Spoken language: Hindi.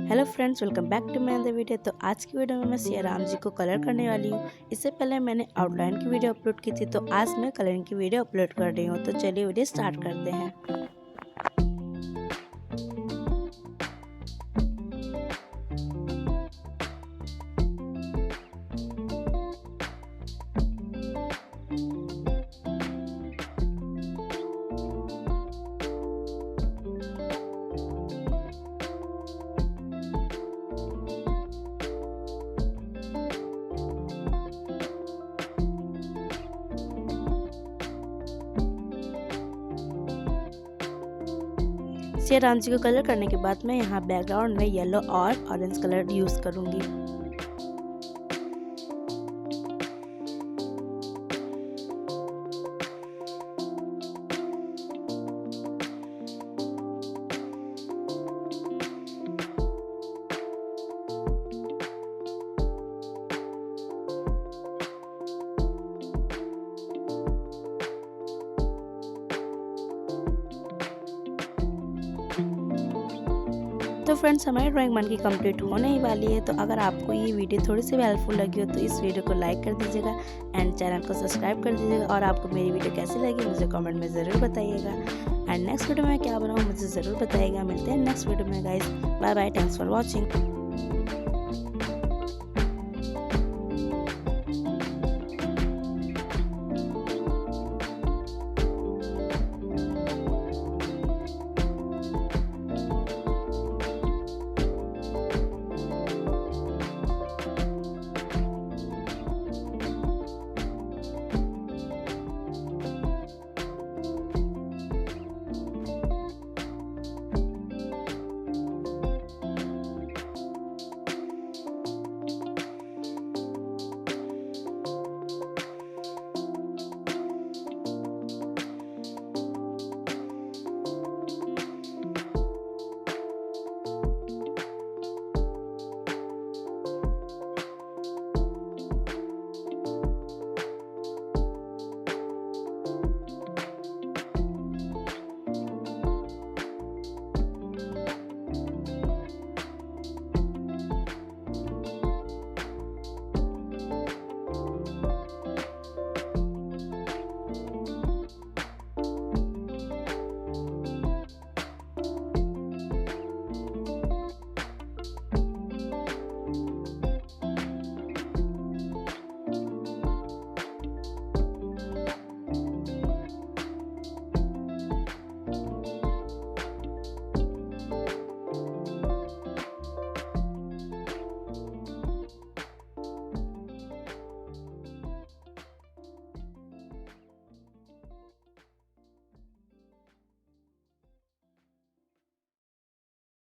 Hello friends, welcome back to my other video. तो आज की वीडियो में मैं सिया राम जी को कलर करने वाली हूँ। इससे पहले मैंने आउटलाइन की वीडियो अपलोड की थी, तो आज मैं कलरिंग की वीडियो अपलोड कर रही हूँ। तो चलिए वीडियो स्टार्ट करते हैं। सिया राम जी को कलर करने के बाद मैं यहाँ बैकग्राउंड में येलो और ऑरेंज कलर यूज़ करूँगी। तो फ्रेंड्स, हमारी ड्राइंग बन के कंप्लीट होने ही वाली है। तो अगर आपको ये वीडियो थोड़ी सी भी हेल्पफुल लगी हो तो इस वीडियो को लाइक कर दीजिएगा एंड चैनल को सब्सक्राइब कर दीजिएगा। और आपको मेरी वीडियो कैसी लगी मुझे कमेंट में ज़रूर बताइएगा। एंड नेक्स्ट वीडियो में क्या बनाऊँ मुझे ज़रूर बताइएगा। मिलते हैं नेक्स्ट वीडियो में guys. Bye bye, thanks for watching.